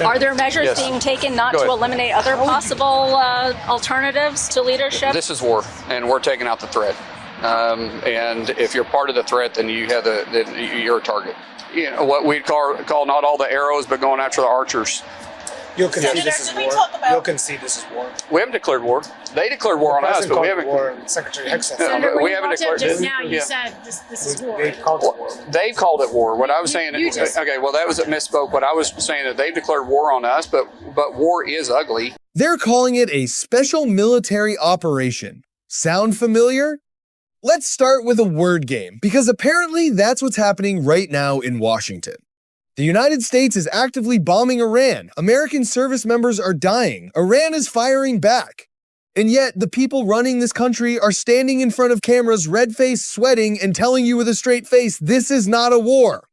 Are there measures being taken not to eliminate other possible alternatives to leadership? This is war, and we're taking out the threat. And if you're part of the threat, then you're a target. You know what we'd call not all the arrows, but going after the archers. You'll concede this is war. You'll concede this is war. We haven't declared war. They declared war on us, but we haven't. War, Secretary Hicks said we haven't declared. Just now, you said this is war. They've called it war. They've called it war. What I was saying. Okay, well that was a misspoke. What I was saying that they've declared war on us, but war is ugly. They're calling it a special military operation. Sound familiar? Let's start with a word game, because apparently that's what's happening right now in Washington. The United States is actively bombing Iran. American service members are dying. Iran is firing back. And yet, the people running this country are standing in front of cameras, red-faced, sweating, and telling you with a straight face, this is not a war.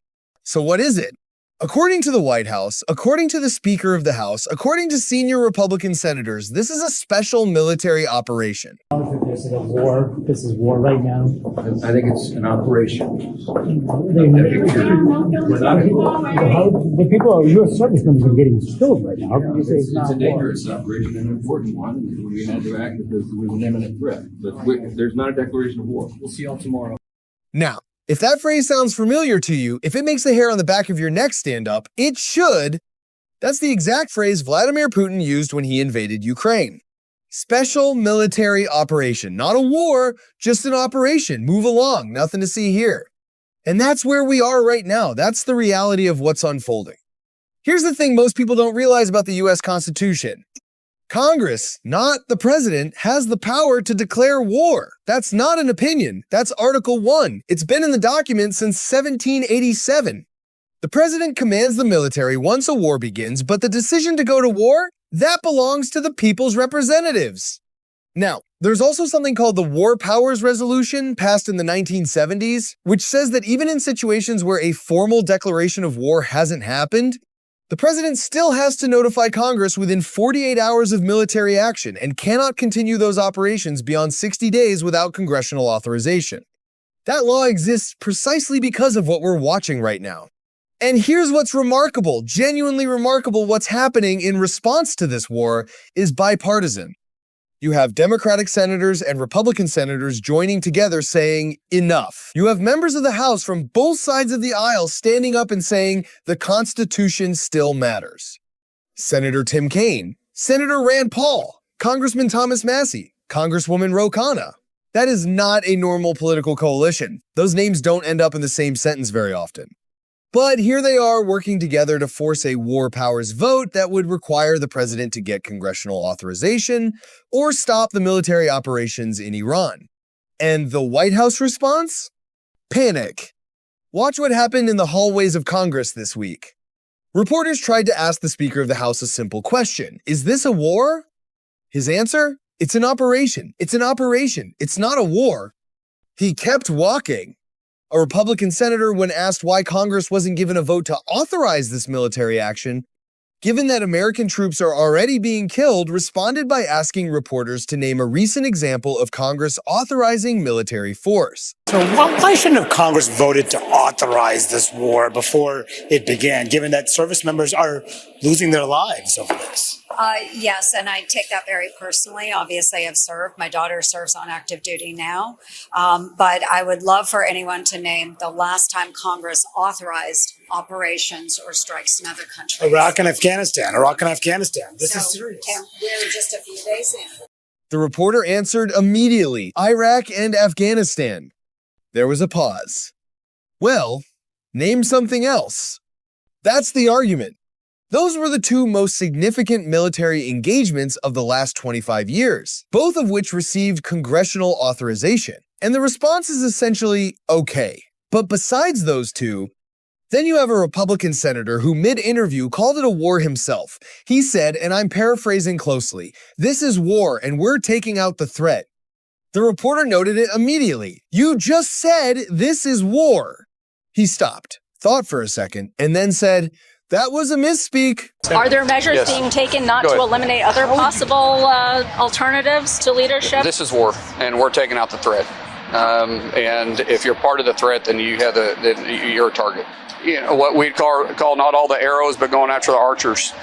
So what is it? According to the White House, according to the Speaker of the House, according to senior Republican senators, this is a special military operation. This is a war. This is war right now. I think it's an operation. The people are U.S. service members are getting killed right now. How can you say it's not a dangerous operation and an important one. We had to act because there was an imminent threat. But there's not a declaration of war. We'll see y'all tomorrow. Now, if that phrase sounds familiar to you, if it makes the hair on the back of your neck stand up, it should. That's the exact phrase Vladimir Putin used when he invaded Ukraine. Special military operation. Not a war, just an operation. Move along, nothing to see here. And that's where we are right now. That's the reality of what's unfolding. Here's the thing most people don't realize about the US Constitution. Congress, not the president, has the power to declare war. That's not an opinion. That's Article 1. It's been in the document since 1787. The president commands the military once a war begins, but the decision to go to war, that belongs to the people's representatives. Now, there's also something called the War Powers Resolution, passed in the 1970s, which says that even in situations where a formal declaration of war hasn't happened, the president still has to notify Congress within 48 hours of military action and cannot continue those operations beyond 60 days without congressional authorization. That law exists precisely because of what we're watching right now. And here's what's remarkable, genuinely remarkable, what's happening in response to this war is bipartisan. You have Democratic senators and Republican senators joining together saying, enough. You have members of the House from both sides of the aisle standing up and saying, the Constitution still matters. Senator Tim Kaine, Senator Rand Paul, Congressman Thomas Massie, Congresswoman Ro Khanna. That is not a normal political coalition. Those names don't end up in the same sentence very often. But here they are working together to force a war powers vote that would require the president to get congressional authorization or stop the military operations in Iran. And the White House response? Panic. Watch what happened in the hallways of Congress this week. Reporters tried to ask the Speaker of the House a simple question. Is this a war? His answer? It's an operation. It's an operation. It's not a war. He kept walking. A Republican senator, when asked why Congress wasn't given a vote to authorize this military action, given that American troops are already being killed, responded by asking reporters to name a recent example of Congress authorizing military force. So why shouldn't have Congress voted to authorize this war before it began, given that service members are losing their lives over this? Yes, and I take that very personally. Obviously, I've served. My daughter serves on active duty now. But I would love for anyone to name the last time Congress authorized operations or strikes in other countries. Iraq and Afghanistan. This is serious. And we're just a few days in. The reporter answered immediately, Iraq and Afghanistan. There was a pause. Well, name something else. That's the argument. Those were the two most significant military engagements of the last 25 years, both of which received congressional authorization. And the response is essentially okay. But besides those two, then you have a Republican senator who mid-interview called it a war himself. He said, and I'm paraphrasing closely, "This is war and we're taking out the threat." The reporter noted it immediately. "You just said this is war." He stopped, thought for a second, and then said, "That was a misspeak." Are there measures being taken not to eliminate other possible alternatives to leadership? This is war, and we're taking out the threat. And if you're part of the threat, then you're a target. You know what we'd call not all the arrows, but going after the archers.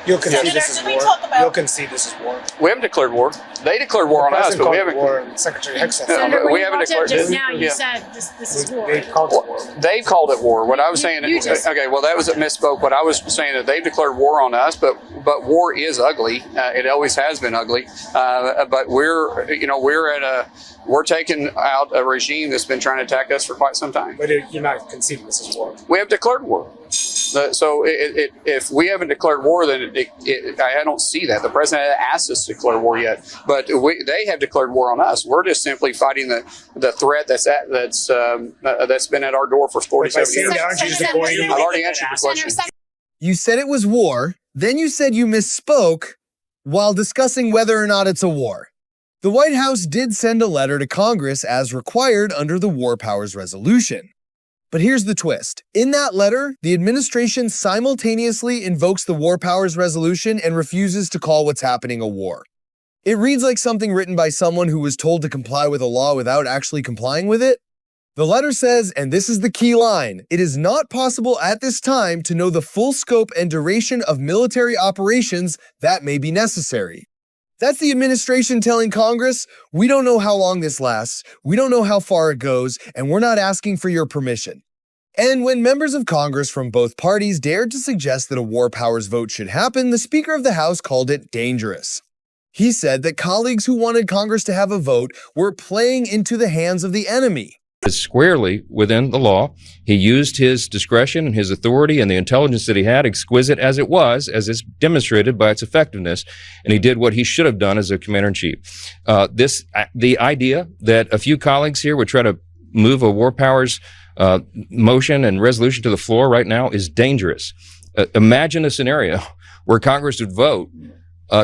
You'll concede Yes. this is Can we war. talk about- You'll concede this is war. We haven't declared war. They declared war on us, President but we called it haven't. war, and Secretary Hicks said Senator, but when we you haven't walked up declared- just now, you yeah. said this is war. they called it war. They called it war. What I was saying, You just- okay, well, that was a misspoke. What I was saying that they've declared war on us, but war is ugly. It always has been ugly. But we're taking out a regime that's been trying to attack us for quite some time. But you're not conceding this is war. We have declared war. So if we haven't declared war, then I don't see that. The president hasn't asked us to declare war yet, but they have declared war on us. We're just simply fighting the threat that's been at our door for 47 years. Aren't you just avoiding? I've already answered the question. You said it was war, then you said you misspoke while discussing whether or not it's a war. The White House did send a letter to Congress as required under the War Powers Resolution. But here's the twist. In that letter, the administration simultaneously invokes the War Powers Resolution and refuses to call what's happening a war. It reads like something written by someone who was told to comply with a law without actually complying with it. The letter says, and this is the key line, it is not possible at this time to know the full scope and duration of military operations that may be necessary. That's the administration telling Congress, we don't know how long this lasts, we don't know how far it goes, and we're not asking for your permission. And when members of Congress from both parties dared to suggest that a war powers vote should happen, the Speaker of the House called it dangerous. He said that colleagues who wanted Congress to have a vote were playing into the hands of the enemy. Squarely within the law. He used his discretion and his authority and the intelligence that he had, exquisite as it was, as is demonstrated by its effectiveness, and he did what he should have done as a commander-in-chief. The idea that a few colleagues here would try to move a war powers motion and resolution to the floor right now is dangerous. Imagine a scenario where Congress would vote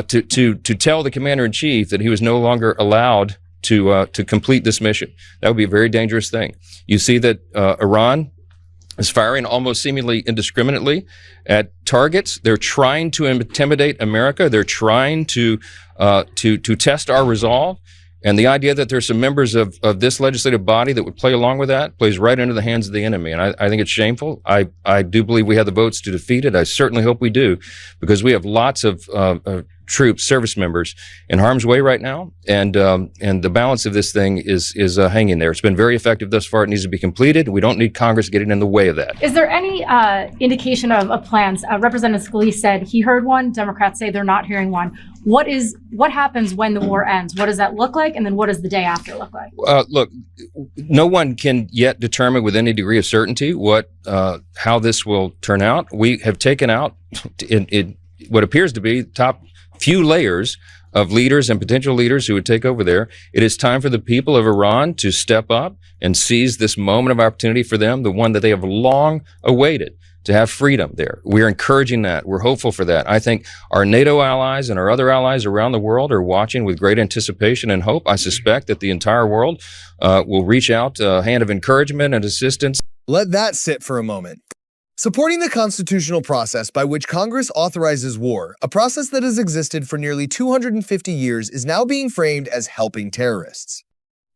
to tell the commander-in-chief that he was no longer allowed to complete this mission. That would be a very dangerous thing. You see that Iran is firing almost seemingly indiscriminately at targets. They're trying to intimidate America. They're trying to test our resolve. And the idea that there's some members of this legislative body that would play along with that plays right into the hands of the enemy. And I think it's shameful. I do believe we have the votes to defeat it. I certainly hope we do, because we have lots of troops, service members in harm's way right now. And the balance of this thing is hanging there. It's been very effective thus far. It needs to be completed. We don't need Congress getting in the way of that. Is there any indication of plans? Representative Scalise said he heard one. Democrats say they're not hearing one. What happens when the war ends? What does that look like? And then what does the day after look like? Look, no one can yet determine with any degree of certainty how this will turn out. We have taken out in what appears to be top few layers of leaders and potential leaders who would take over there. It is time for the people of Iran to step up and seize this moment of opportunity for them, the one that they have long awaited, to have freedom there. We're encouraging that. We're hopeful for that. I think our NATO allies and our other allies around the world are watching with great anticipation and hope. I suspect that the entire world will reach out a hand of encouragement and assistance. Let that sit for a moment. Supporting the constitutional process by which Congress authorizes war, a process that has existed for nearly 250 years, is now being framed as helping terrorists.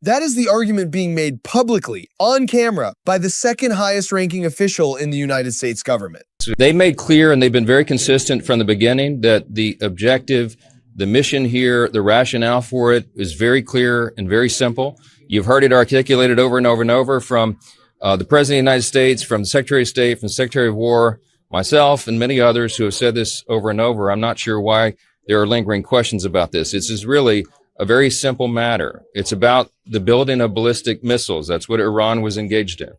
That is the argument being made publicly, on camera, by the second highest ranking official in the United States government. They made clear, and they've been very consistent from the beginning, that the objective, the mission here, the rationale for it is very clear and very simple. You've heard it articulated over and over and over from the President of the United States, from the Secretary of State, from the Secretary of War, myself, and many others who have said this over and over. I'm not sure why there are lingering questions about this. This is really a very simple matter. It's about the building of ballistic missiles. That's what Iran was engaged in.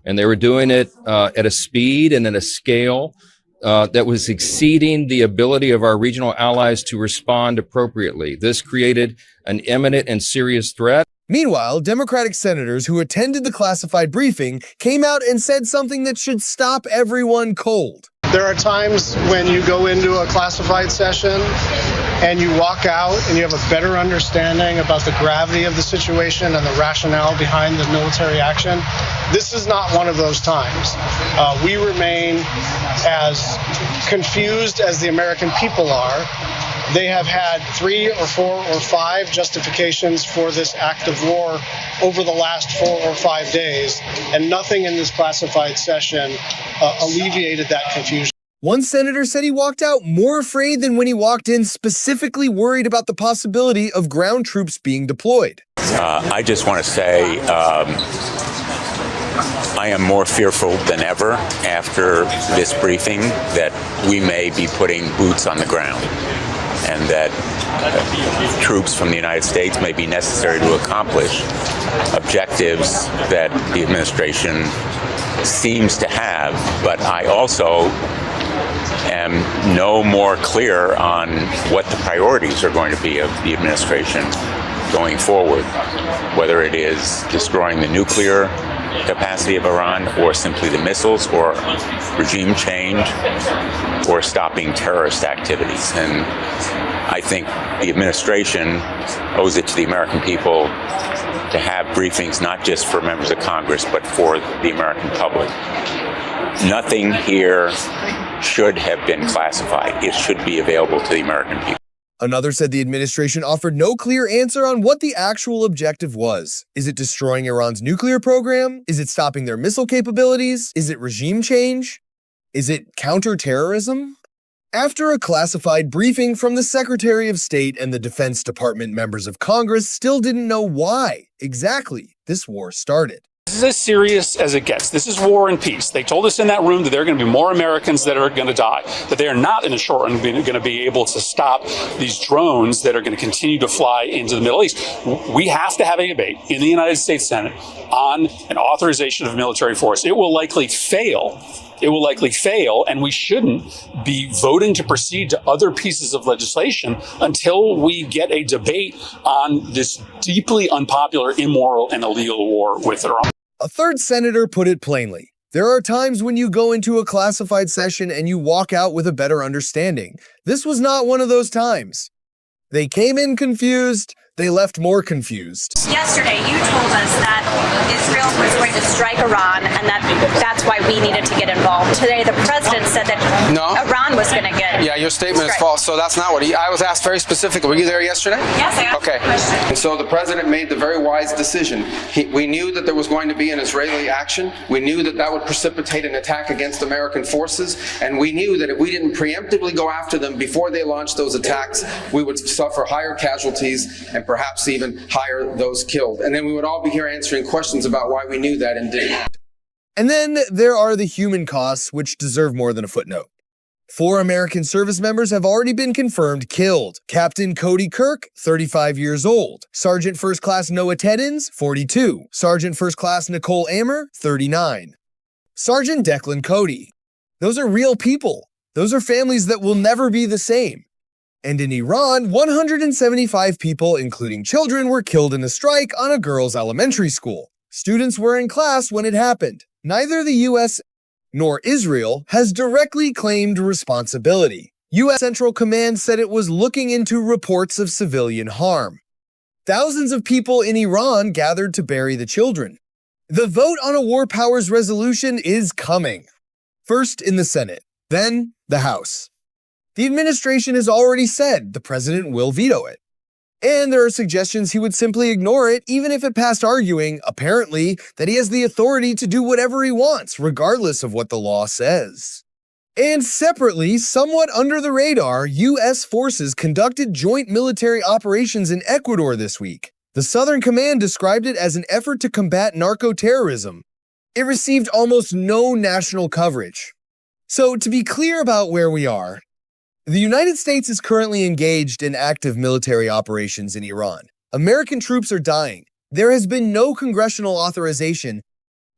And they were doing it at a speed and at a scale that was exceeding the ability of our regional allies to respond appropriately. This created an imminent and serious threat. Meanwhile, Democratic senators who attended the classified briefing came out and said something that should stop everyone cold. There are times when you go into a classified session and you walk out and you have a better understanding about the gravity of the situation and the rationale behind the military action. This is not one of those times. We remain as confused as the American people are. They have had 3 or 4 or 5 justifications for this act of war over the last 4 or 5 days, and nothing in this classified session alleviated that confusion. One senator said he walked out more afraid than when he walked in, specifically worried about the possibility of ground troops being deployed. I just want to say I am more fearful than ever after this briefing that we may be putting boots on the ground and that troops from the United States may be necessary to accomplish objectives that the administration seems to have. But I also am no more clear on what the priorities are going to be of the administration going forward, whether it is destroying the nuclear capacity of Iran or simply the missiles or regime change or stopping terrorist activities. And I think the administration owes it to the American people to have briefings not just for members of Congress but for the American public. Nothing here should have been classified. It should be available to the American people. Another said the administration offered no clear answer on what the actual objective was. Is it destroying Iran's nuclear program? Is it stopping their missile capabilities? Is it regime change? Is it counterterrorism? After a classified briefing from the Secretary of State and the Defense Department, members of Congress still didn't know why exactly this war started. This is as serious as it gets. This is war and peace. They told us in that room that there are going to be more Americans that are going to die, that they are not in the short run going to be able to stop these drones that are going to continue to fly into the Middle East. We have to have a debate in the United States Senate on an authorization of military force. It will likely fail. It will likely fail, and we shouldn't be voting to proceed to other pieces of legislation until we get a debate on this deeply unpopular, immoral, and illegal war with Iran. A third senator put it plainly. There are times when you go into a classified session and you walk out with a better understanding. This was not one of those times. They came in confused, they left more confused. Yesterday, you told us that Israel was going to strike Iran and that's why we needed to get involved. Today, the president said that Iran was going to get Yeah, your statement is false. So that's not what I was asked very specifically. Were you there yesterday? Yes, I asked the question. And so the president made the very wise decision. We knew that there was going to be an Israeli action. We knew that that would precipitate an attack against American forces. And we knew that if we didn't preemptively go after them before they launched those attacks, we would suffer higher casualties and perhaps even higher those killed. And then we would all be here answering questions about why we knew that and didn't. And then there are the human costs, which deserve more than a footnote. 4 American service members have already been confirmed killed. Captain Cody Kirk, 35 years old. Sergeant First Class Noah Teddins, 42. Sergeant First Class Nicole Amer, 39. Sergeant Declan Cody. Those are real people. Those are families that will never be the same. And in Iran, 175 people, including children, were killed in a strike on a girls' elementary school. Students were in class when it happened. Neither the U.S. nor Israel has directly claimed responsibility. U.S. Central Command said it was looking into reports of civilian harm. Thousands of people in Iran gathered to bury the children. The vote on a war powers resolution is coming. First in the Senate, then the House. The administration has already said the president will veto it. And there are suggestions he would simply ignore it even if it passed, arguing, apparently, that he has the authority to do whatever he wants, regardless of what the law says. And separately, somewhat under the radar, U.S. forces conducted joint military operations in Ecuador this week. The Southern Command described it as an effort to combat narco-terrorism. It received almost no national coverage. So, to be clear about where we are, the United States is currently engaged in active military operations in Iran. American troops are dying. There has been no congressional authorization.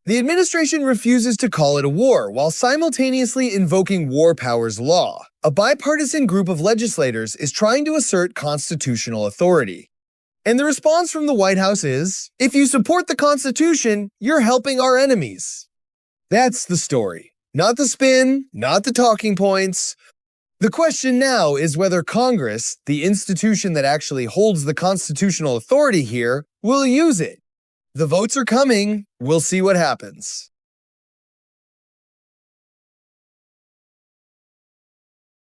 The administration refuses to call it a war while simultaneously invoking war powers law. A bipartisan group of legislators is trying to assert constitutional authority. And the response from the White House is, if you support the Constitution, you're helping our enemies. That's the story. Not the spin, not the talking points. The question now is whether Congress, the institution that actually holds the constitutional authority here, will use it. The votes are coming. We'll see what happens.